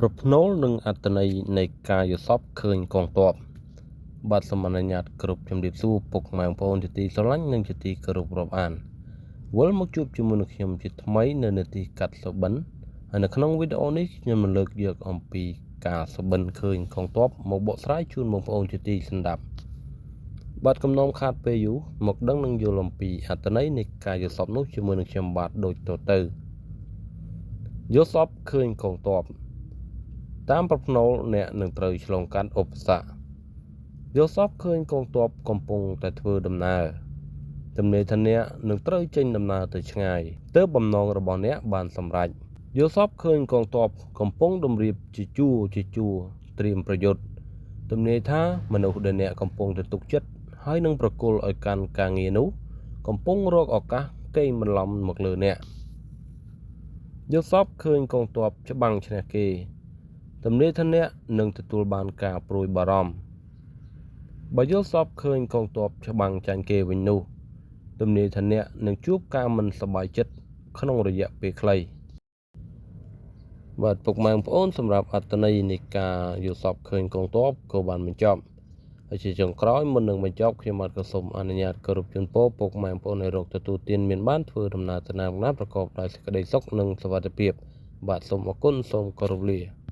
ប្រផ្នូលនិងអត្ថន័យនៃការយល់សប្តិឃើញកងទ័ពបាទសូមអនុញ្ញាតគ្រប់ជំរាបសួរពុកម៉ែបងប្អូនជាទីស្រឡាញ់និងជាទីគោរពរាប់អានវិលមកជួបជាមួយនឹងខ្ញុំជាថ្មីនៅនាទីកាត់សុបិនហើយនៅក្នុងវីដេអូនេះខ្ញុំនឹងលើកយកអំពីការសុបិនឃើញកងទ័ពមកបកស្រាយជូនបងប្អូនជាទីស្ដាប់បាទកំណងខាតពេលយូរមកដឹងនឹងយល់អំពីអត្ថន័យនៃការយល់សប្តិនោះជាមួយនឹងខ្ញុំបាទដូចទៅយល់សប្តិឃើញកងទ័ពតាមប្រផ្នូលអ្នកនឹងត្រូវឆ្លងកាត់ឧបសគ្គយល់សប្តិឃើញកងទ័ពកំពុងតែធ្វើដំណើរទំនេរថាអ្នកនឹងត្រូវចេញដំណើរទៅឆ្ងាយទើបបំណងរបស់អ្នកបានសម្រេចយល់សប្តិឃើញកងទ័ពកំពុងតម្រៀបជាជួរត្រៀមប្រយុទ្ធទំនេរថាមនុស្សដែលអ្នកកំពុងទៅទុកចិត្តហើយនឹងប្រគល់ឲ្យកាន់ការងារនោះកំពុងរកឱកាសកេងបន្លំមកលើអ្នកយល់សប្តិឃើញកងទ័ពច្បាំងឈ្នះគេទំនេរថាអ្នកនឹងទទួលបានការព្រួយបារម្ភបើយល់សប្តិឃើញកងទ័ពច្បាំងចាញ់គេវិញនោះទំនេរថាអ្នកនឹងជួបការមិនសប្បាយចិត្តក្នុងរយៈពេលខ្លីបាទពុកម៉ែបងប្អូនសម្រាប់អត្ថន័យនៃការយល់សប្តិឃើញកងទ័ពក៏បានបញ្ចប់ហើយជាចុងក្រោយមុននឹងបញ្ចប់ខ្ញុំបាទក៏សូមអនុញ្ញាតគោរពជូនពរពុកម៉ែបងប្អូនឲ្យរកទទួលទានមានបានធ្វើដំណើរទៅណាប្រកបដោយសេចក្តីសុខនិងសុវត្ថិភាពបាទសូមអរគុណសូមគោរពលា